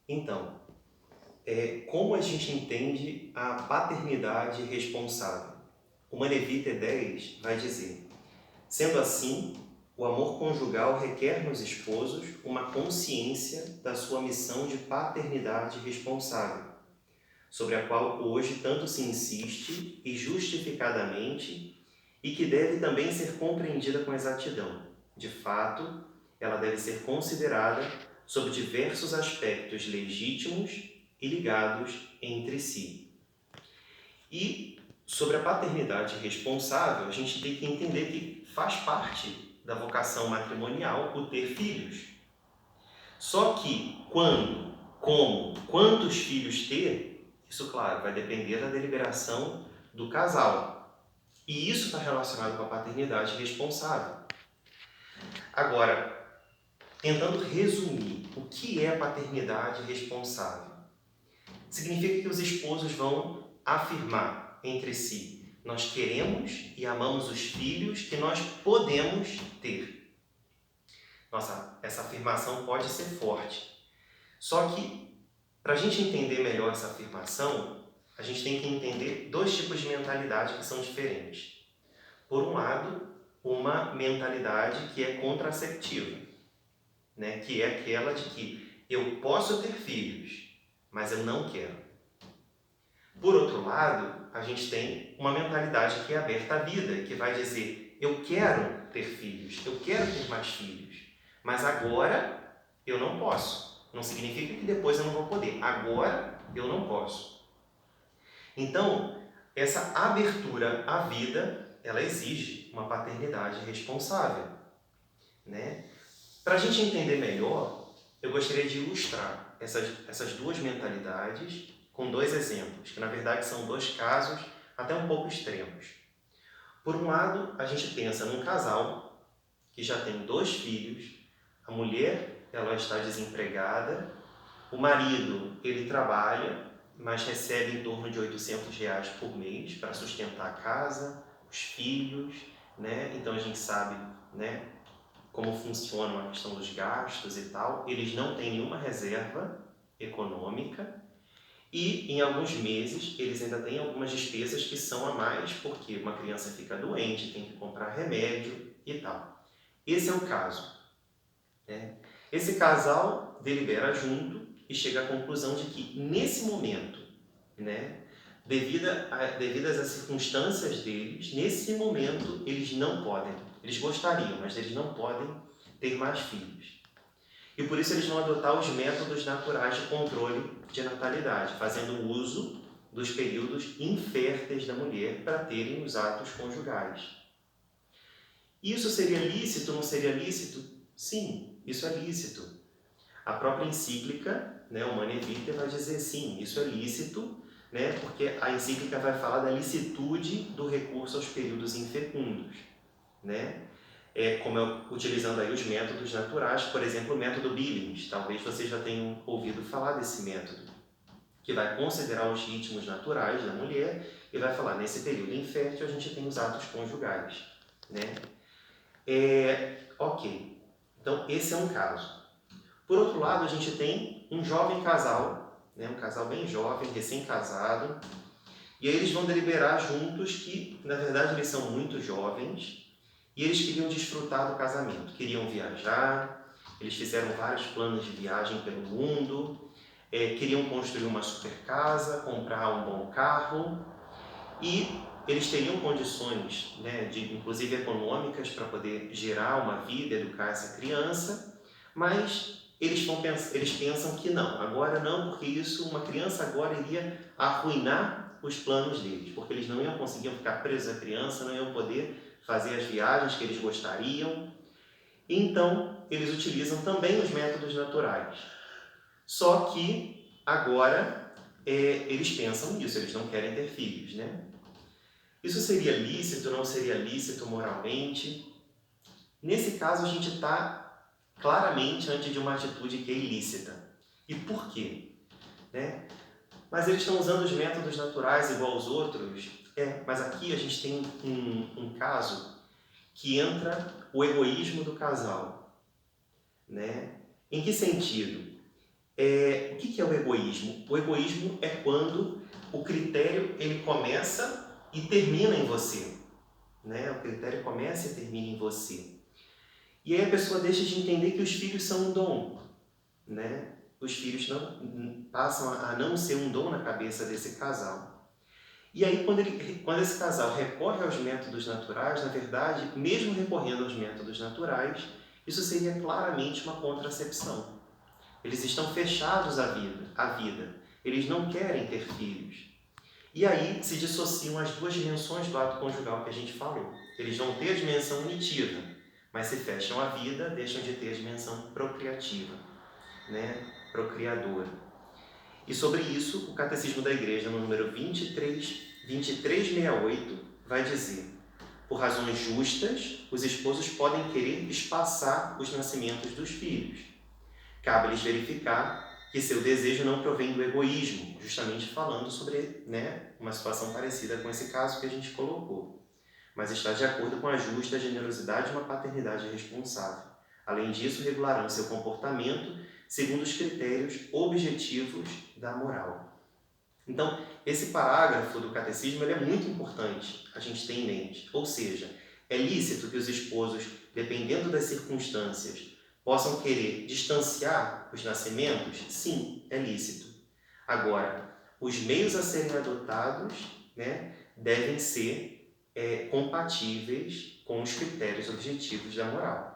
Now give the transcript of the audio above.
Então, como a gente entende a paternidade responsável? O Manevita 10 vai dizer: sendo assim, o amor conjugal requer nos esposos uma consciência da sua missão de paternidade responsável, sobre a qual hoje tanto se insiste e justificadamente, e que deve também ser compreendida com exatidão. De fato, ela deve ser considerada sob diversos aspectos legítimos e ligados entre si. E sobre a paternidade responsável, a gente tem que entender que faz parte da vocação matrimonial o ter filhos. Só que quando, como, quantos filhos ter, isso, claro, vai depender da deliberação do casal. E isso está relacionado com a paternidade responsável. Agora, tentando resumir o que é a paternidade responsável, significa que os esposos vão afirmar entre si: nós queremos e amamos os filhos que nós podemos ter. Nossa, essa afirmação pode ser forte. Só que, para a gente entender melhor essa afirmação, a gente tem que entender dois tipos de mentalidade que são diferentes. Por um lado, uma mentalidade que é contraceptiva, né? Que é aquela de que eu posso ter filhos, mas eu não quero. Por outro lado, a gente tem uma mentalidade que é aberta à vida, que vai dizer: eu quero ter filhos, eu quero ter mais filhos, mas agora eu não posso. Não significa que depois eu não vou poder. Agora eu não posso. Então, essa abertura à vida, ela exige uma paternidade responsável, né? Para a gente entender melhor, eu gostaria de ilustrar essas duas mentalidades com dois exemplos, que na verdade são dois casos até um pouco extremos. Por um lado, a gente pensa num casal que já tem dois filhos, a mulher ela está desempregada, o marido ele trabalha, mas recebe em torno de R$ 800 por mês para sustentar a casa, os filhos, né? Então a gente sabe, né, como funciona a questão dos gastos e tal. Eles não têm nenhuma reserva econômica e em alguns meses eles ainda têm algumas despesas que são a mais, porque uma criança fica doente, tem que comprar remédio e tal. Esse é o caso, né? Esse casal delibera junto e chega à conclusão de que nesse momento, né, devidas às circunstâncias deles, nesse momento eles não podem, eles gostariam, mas eles não podem ter mais filhos. E por isso eles vão adotar os métodos naturais de controle de natalidade, fazendo uso dos períodos inférteis da mulher para terem os atos conjugais. Isso seria lícito ou não seria lícito? Sim, isso é lícito. A própria encíclica, né, o Humanae Vitae, vai dizer sim, isso é lícito, né, porque a encíclica vai falar da licitude do recurso aos períodos infecundos, né? Utilizando aí os métodos naturais, por exemplo, o método Billings. Talvez vocês já tenham ouvido falar desse método, que vai considerar os ritmos naturais da mulher e vai falar: nesse período infértil a gente tem os atos conjugais, né? Ok, então esse é um caso. Por outro lado, a gente tem um jovem casal, né? Um casal bem jovem, recém-casado, e aí eles vão deliberar juntos que, na verdade, eles são muito jovens e eles queriam desfrutar do casamento, queriam viajar, eles fizeram vários planos de viagem pelo mundo, queriam construir uma super casa, comprar um bom carro e eles teriam condições, né, inclusive econômicas, para poder gerar uma vida, educar essa criança, mas eles pensam que não, agora não, porque isso, uma criança agora iria arruinar os planos deles, porque eles não iam conseguir ficar presos à criança, não iam poder fazer as viagens que eles gostariam. Então, eles utilizam também os métodos naturais. Só que agora eles pensam nisso, eles não querem ter filhos, né? Isso seria lícito, não seria lícito moralmente? Nesse caso, a gente está claramente ante de uma atitude que é ilícita. E por quê? Né? Mas eles estão usando os métodos naturais igual aos outros? Mas aqui a gente tem um caso que entra o egoísmo do casal, né? Em que sentido? O que é o egoísmo? O egoísmo é quando o critério ele começa e termina em você, né? O critério começa e termina em você. E aí a pessoa deixa de entender que os filhos são um dom, né? Os filhos passam a não ser um dom na cabeça desse casal. E aí quando esse casal recorre aos métodos naturais, na verdade, mesmo recorrendo aos métodos naturais, isso seria claramente uma contracepção. Eles estão fechados à vida. Eles não querem ter filhos. E aí se dissociam as duas dimensões do ato conjugal que a gente falou. Eles vão ter a dimensão unitiva, mas se fecham à vida, deixam de ter a dimensão procriativa, né? Procriadora. E sobre isso, o Catecismo da Igreja, no número 2368, vai dizer: por razões justas, os esposos podem querer espaçar os nascimentos dos filhos. Cabe-lhes verificar que seu desejo não provém do egoísmo, justamente falando sobre, né, uma situação parecida com esse caso que a gente colocou, mas está de acordo com a justa generosidade de uma paternidade responsável. Além disso, regularão seu comportamento segundo os critérios objetivos da moral. Então, esse parágrafo do catecismo ele é muito importante a gente ter em mente. Ou seja, é lícito que os esposos, dependendo das circunstâncias, possam querer distanciar os nascimentos? Sim, é lícito. Agora, os meios a serem adotados, né, devem ser compatíveis com os critérios objetivos da moral.